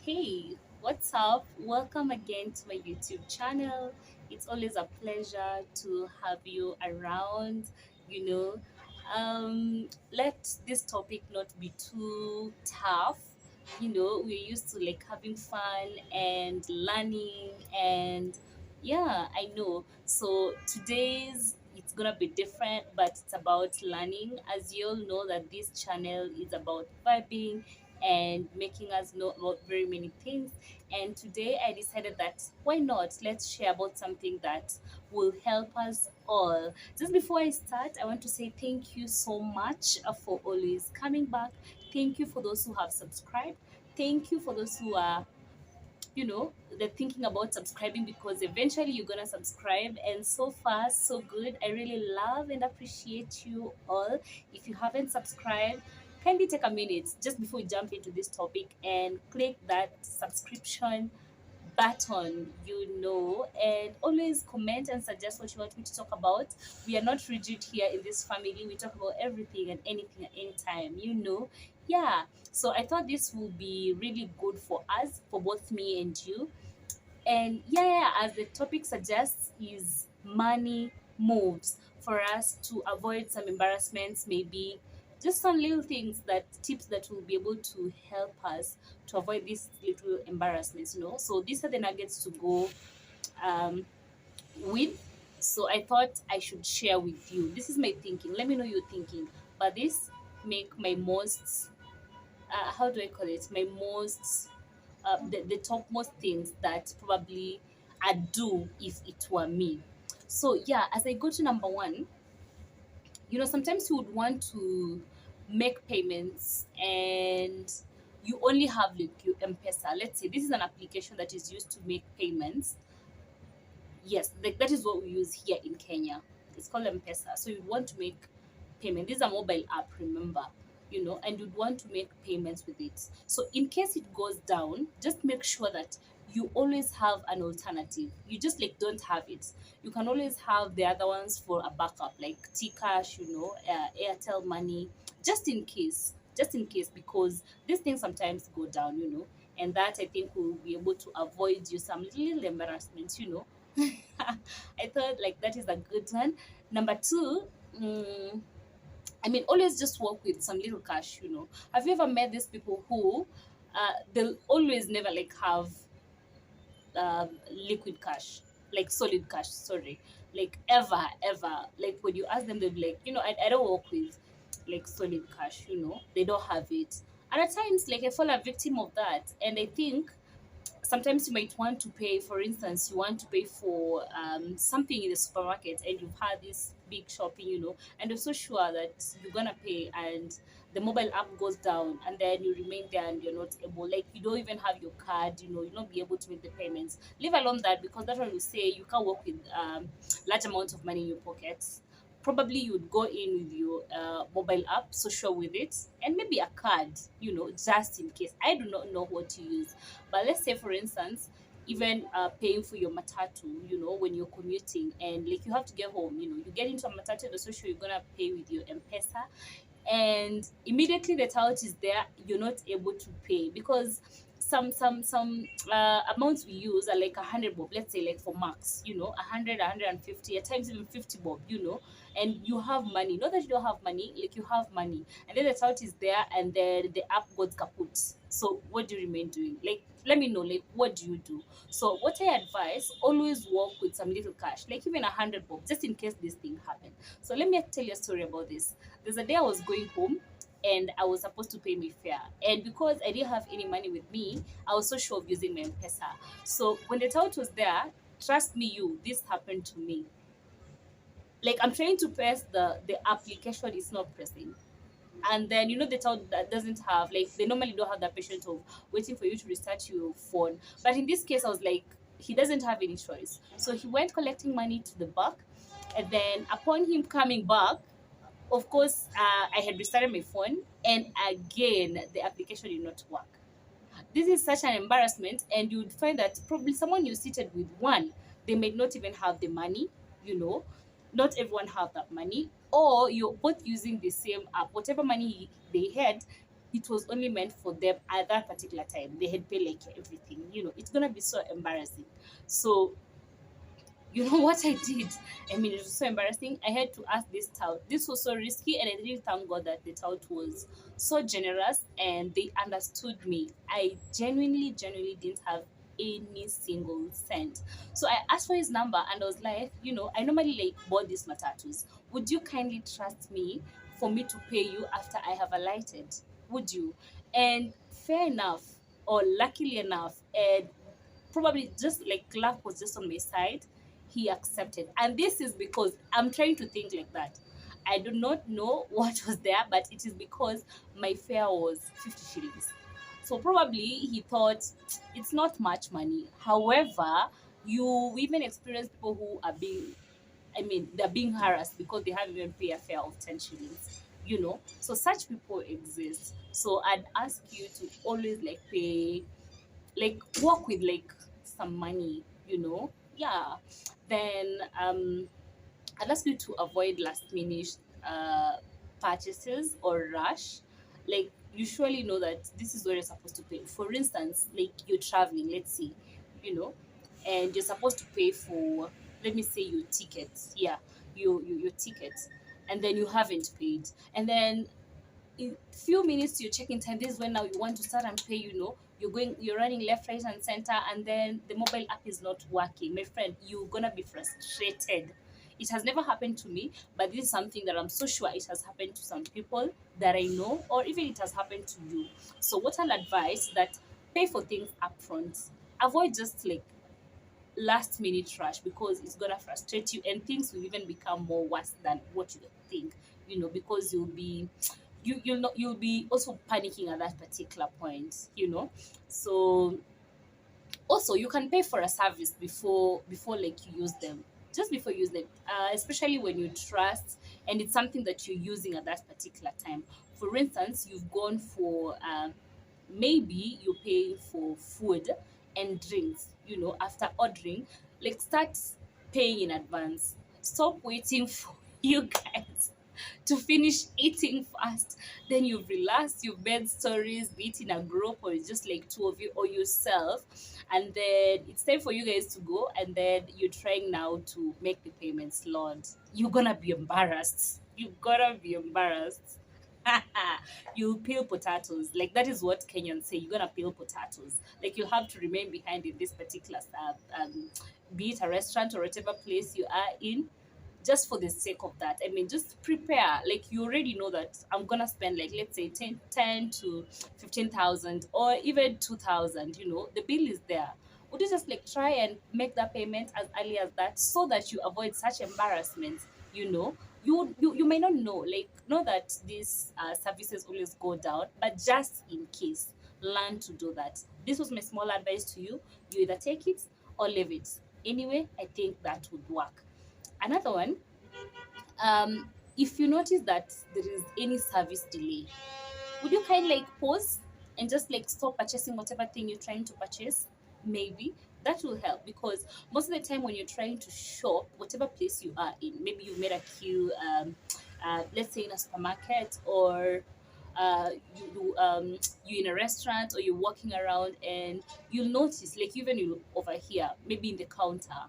Hey, what's up? Welcome again to my YouTube channel. It's always a pleasure to have you around. You know, let this topic not be too tough. We're used to like having fun and learning, and yeah, I know. So today's it's gonna be different, but it's about learning. As you all know, that this channel is about vibing and making us know about very many things. And today I decided that why not? Let's share about something that will help us all. Just before I start, I want to say thank you so much for always coming back. Thank you for those who have subscribed. Thank you for those who are they're thinking about subscribing because eventually you're gonna subscribe, and so far so good. I really love and appreciate you all. If you haven't subscribed, kindly take a minute just before we jump into this topic and click that subscription button, and always comment and suggest what you want me to talk about. We are not rigid here in this family. We talk about everything and anything at any time. Yeah. So I thought this will be really good for us, for both me and you. And yeah, as the topic suggests, is money moves, for us to avoid some embarrassments, maybe just some little things, that tips that will be able to help us to avoid these little embarrassments. So these are the nuggets to go um, with. So I thought I should share with you. This is my thinking. Let me know your thinking. But this make my most how do I call it? My most the topmost things that probably I'd do if it were me. So yeah, as I go to number one, sometimes you would want to make payments, and you only have like your M-Pesa. Let's say this is an application that is used to make payments. Yes, like that is what we use here in Kenya. It's called M-Pesa. So you want to make payment. This is a mobile app, remember, and you'd want to make payments with it. So in case it goes down, just make sure that you always have an alternative. You just like don't have it. You can always have the other ones for a backup, like T-Cash, Airtel Money, just in case. Just in case, because these things sometimes go down. And that I think will be able to avoid you some little embarrassments. I thought like that is a good one. Number two, I mean, always just work with some little cash. Have you ever met these people who they'll always never like have liquid cash, like solid cash, sorry, like ever. Like when you ask them, they'll be like, I don't work with like solid cash. They don't have it. And at times, like I fall a victim of that. And I think sometimes you might want to pay, for instance, you want to pay for something in the supermarket, and you've had this big shopping, and you're so sure that you're gonna pay, and the mobile app goes down, and then you remain there and you're not able, like you don't even have your card, you'll not be able to make the payments. Leave alone that, because that one will say you can't work with large amounts of money in your pockets. Probably you would go in with your mobile app, so sure with it, and maybe a card, just in case. I do not know what to use, but let's say, for instance, even paying for your matatu, when you're commuting and like you have to get home, you get into a matatu and so sure you're gonna pay with your M-Pesa, and immediately the tout is there, you're not able to pay because some amounts we use are like 100 bob, let's say, like for max, 100, 150, at times even 50 bob, and you have money. Not that you don't have money, like you have money, and then the tout is there, and then the app goes kaput. So what do you remain doing? Like, let me know, like what do you do? So what I advise, always work with some little cash, like even 100 bob, just in case this thing happen. So let me tell you a story about this. There's a day I was going home, and I was supposed to pay my fare. And because I didn't have any money with me, I was so sure of using my M-Pesa. So when the tout was there, trust me, this happened to me. Like I'm trying to press the application, is not pressing. And then the tout that doesn't have, like they normally don't have that patience of waiting for you to restart your phone. But in this case, I was like, he doesn't have any choice. So he went collecting money to the bank, and then upon him coming back, of course, I had restarted my phone, and again, the application did not work. This is such an embarrassment, and you'd find that probably someone you seated with, one, they may not even have the money, you know, not everyone have that money, or you're both using the same app, whatever money they had, it was only meant for them at that particular time. They had paid like everything, it's gonna be so embarrassing. So you know what I did? I mean, it was so embarrassing. I had to ask this tout. This was so risky, and I really thank God that the tout was so generous and they understood me. I genuinely didn't have any single cent. So I asked for his number and I was like, I normally like board these matatus. Would you kindly trust me for me to pay you after I have alighted? Would you? And fair enough, or luckily enough, and probably just like luck was just on my side, he accepted. And this is because I'm trying to think like that. I do not know what was there, but it is because my fare was 50 shillings. So probably he thought it's not much money. However, you even experience people who are being, I mean, they're being harassed because they haven't even paid a fare of 10 shillings. So such people exist. So I'd ask you to always like pay, like work with like some money, yeah. Then I'd ask you to avoid last minute uh purchases or rush. Like, you surely know that this is what you're supposed to pay. For instance, like you're traveling, let's say, you know and you're supposed to pay for, let me say, your tickets. Yeah, your tickets, and then you haven't paid, and then in few minutes to your check-in time, this is when now you want to start and pay. You're running left, right, and center, and then the mobile app is not working. My friend, you're gonna be frustrated. It has never happened to me, but this is something that I'm so sure it has happened to some people that I know, or even it has happened to you. So what I'll advise, that pay for things upfront. Avoid just like last minute rush, because it's gonna frustrate you and things will even become more worse than what you think. Because you'll be also panicking at that particular point. So also, you can pay for a service before like you use them, just before you use them, especially when you trust and it's something that you're using at that particular time. For instance, you've gone for maybe you're paying for food and drinks. After ordering, like, start paying in advance. Stop waiting for you guys to finish eating fast. Then you've relaxed, you've made stories, be it in a group or it's just like two of you or yourself. And then it's time for you guys to go, and then you're trying now to make the payments. Lord, you're gonna be embarrassed. You're gonna be embarrassed. You peel potatoes. Like, that is what Kenyans say. You're gonna peel potatoes. Like, you have to remain behind in this particular be it a restaurant or whatever place you are in, just for the sake of that. I mean, just prepare. Like, you already know that I'm gonna spend, like, let's say 10 to 15,000 or even 2,000. The bill is there. Would you just like try and make that payment as early as that, so that you avoid such embarrassments? You know, you may not know that these services always go down, but just in case, learn to do that. This was my small advice to you. You either take it or leave it. Anyway, I think that would work. Another one, if you notice that there is any service delay, would you kind of like pause and just like stop purchasing whatever thing you're trying to purchase? Maybe that will help, because most of the time when you're trying to shop, whatever place you are in, maybe you made a queue, let's say in a supermarket, or you're in a restaurant, or you're walking around, and you'll notice, like, even you over here, maybe in the counter,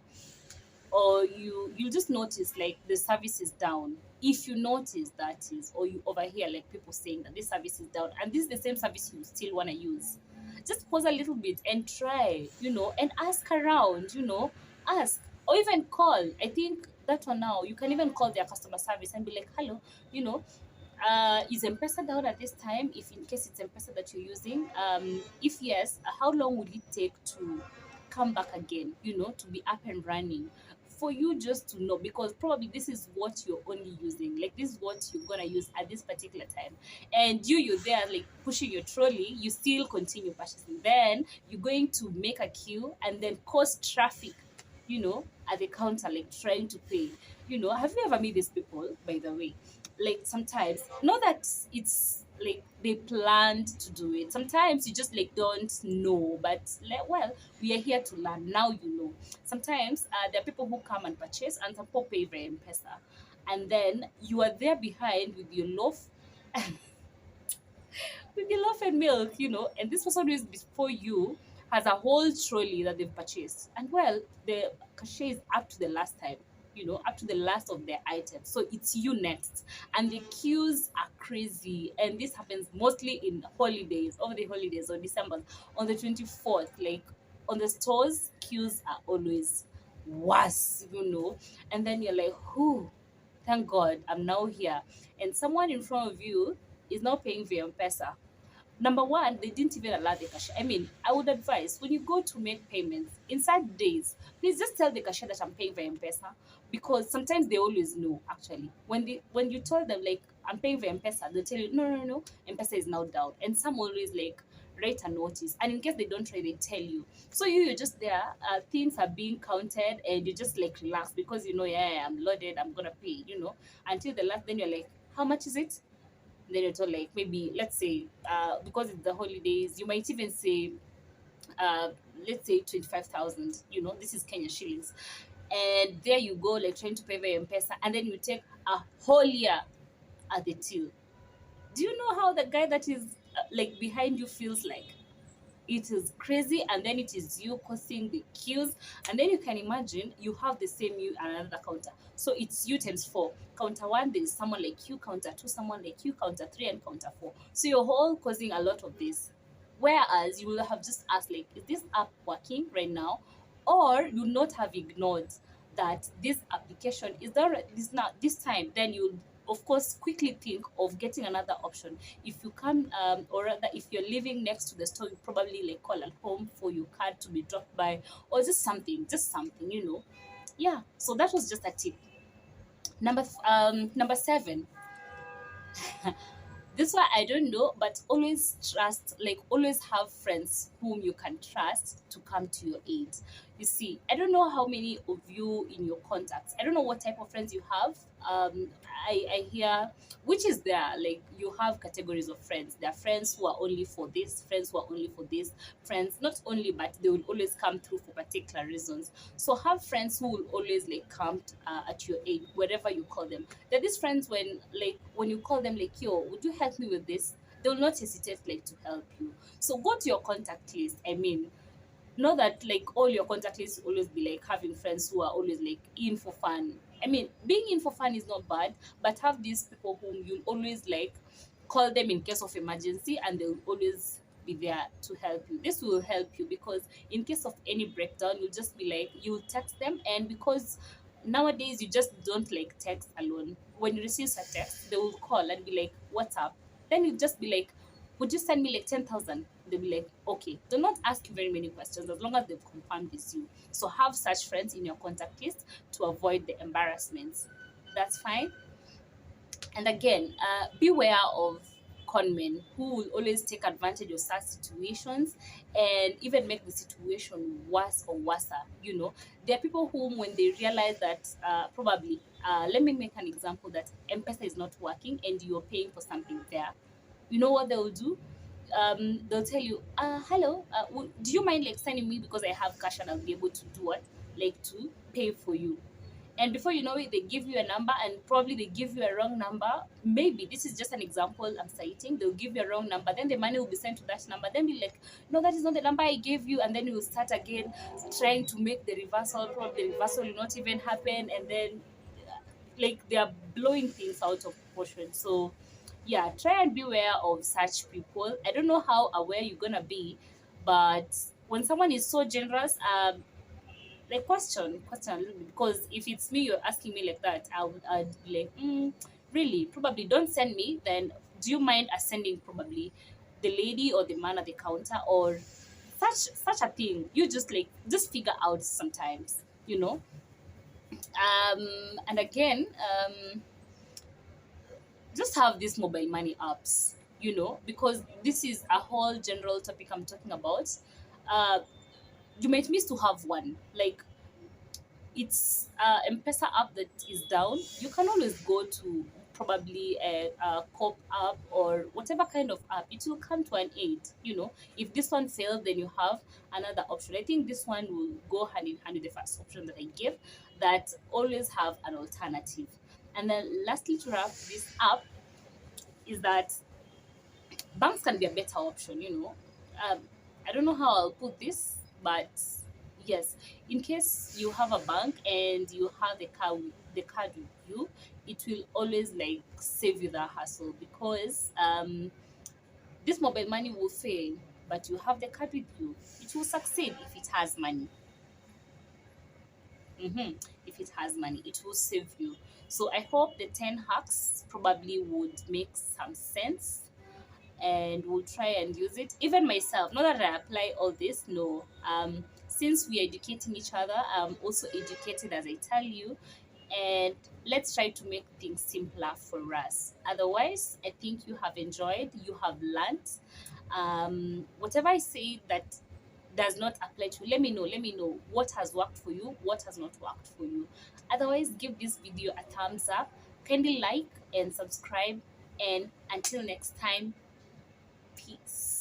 or you just notice like the service is down. If you notice that is, or you overhear like people saying that this service is down and this is the same service you still want to use, just pause a little bit and try, and ask around, ask, or even call. I think that one, now you can even call their customer service and be like, hello, you know is M-Pesa down at this time? If in case it's M-Pesa that you're using, if yes, how long will it take to come back again, to be up and running? For you just to know, because probably this is what you're only using, like this is what you're gonna use at this particular time, and you're there like pushing your trolley, you still continue purchasing, then you're going to make a queue and then cause traffic, at the counter, like trying to pay. Have you ever met these people, by the way? Like, sometimes, not that it's like they planned to do it, sometimes you just like don't know, but like, well, we are here to learn. Now sometimes there are people who come and purchase, and some people pay via M-Pesa, and then you are there behind with your loaf with the love and milk, and this person who is before you has a whole trolley that they've purchased. And well, the cachet is up to the last time, up to the last of their items. So it's you next. And the queues are crazy. And this happens mostly in holidays, over the holidays or December, on the 24th. Like on the stores, queues are always worse. And then you're like, whoo, thank God I'm now here. And someone in front of you is now paying via M-Pesa. Number one, they didn't even allow the cashier. I mean, I would advise when you go to make payments inside days, please just tell the cashier that I'm paying via M-Pesa, because sometimes they always know actually. When you tell them like I'm paying via M-Pesa, they'll tell you no, no, no, no, M-Pesa is now down. And some always like write a notice, and in case they don't try, they tell you. So you're just there, things are being counted, and you just like relax because yeah, I'm loaded, I'm gonna pay, until the last. Then you're like, how much is it? Then you're told like, maybe let's say because it's the holidays, you might even say uh let's say 25,000. This is Kenya shillings. And there you go, like trying to pay via M-Pesa, and then you take a whole year at the till. Do you know how the guy that is like behind you feels like? It is crazy. And then it is you causing the queues, and then you can imagine you have the same you and another counter, so it's you times four. Counter one, there is someone like you. Counter two, someone like you. Counter three, and counter four. So you're all causing a lot of this, whereas you will have just asked like, is this app working right now? Or you not have ignored that this application is there this now this time. Then you of course quickly think of getting another option. If you come or rather if you're living next to the store, you probably like call at home for your card to be dropped by, or just something. Yeah, so that was just a tip. Number 7. This one I don't know, but always trust, like always have friends whom you can trust to come to your aid. You see, I don't know how many of you in your contacts. I don't know what type of friends you have. I hear which is there. Like you have categories of friends. There are friends who are only for this, friends who are only for this, friends not only, but they will always come through for particular reasons. So have friends who will always like come at your aid wherever you call them. There are these friends when you call them like, yo, would you help me with this? They will not hesitate like to help you. So go to your contact list. I mean, know that like all your contact lists will always be like having friends who are always like in for fun. I mean, being in for fun is not bad, but have these people whom you'll always like call them in case of emergency, and they'll always be there to help you. This will help you because in case of any breakdown, you'll just be like, you'll text them. And because nowadays you just don't like text alone, when you receive a text, they will call and be like, what's up? Then you just be like, would you send me like 10,000? They'll be like, okay. Do not ask you very many questions as long as they've confirmed it's you. So have such friends in your contact list to avoid the embarrassments. That's fine. And again, beware of conmen who will always take advantage of such situations and even make the situation worse or worse. There are people whom, when they realize that probably, let me make an example that M-Pesa is not working and you're paying for something there. You know what they'll do? They'll tell you, hello, do you mind like sending me, because I have cash and I'll be able to do what? Like to pay for you. And before you know it, they give you a number, and probably they give you a wrong number. Maybe this is just an example I'm citing. They'll give you a wrong number, then the money will be sent to that number. Then be like, no, that is not the number I gave you. And then you will start again trying to make the reversal. Probably the reversal will not even happen. And then like they are blowing things out of proportion. So yeah, try and beware of such people. I don't know how aware you're gonna be, but when someone is so generous, like question a little bit, because if it's me you're asking me like that, I'd be like, really, probably don't send me. Then do you mind us sending probably the lady or the man at the counter, or such a thing? You just figure out sometimes. And again, just have these mobile money apps, because this is a whole general topic I'm talking about. uh you might miss to have one, like it's M-Pesa app that is down. You can always go to probably a cop app or whatever kind of app. It will come to an aid. If this one fails, then you have another option. I think this one will go hand in hand with the first option that I gave, that always have an alternative. And then lastly, to wrap this up, is that banks can be a better option, um, I don't know how I'll put this, but yes, in case you have a bank and you have the card with you, it will always like save you the hassle, because this mobile money will fail, but you have the card with you, it will succeed if it has money. hmm If it has money, it will save you. So I hope the 10 hacks probably would make some sense, and will try and use it. Even myself, not that I apply all this, no. Since we are educating each other, I'm also educated as I tell you, and let's try to make things simpler for us. Otherwise, I think you have enjoyed, you have learned. Whatever I say that does not apply to you, let me know. Let me know what has worked for you, what has not worked for you. Otherwise, give this video a thumbs up, kindly like and subscribe, and until next time, peace.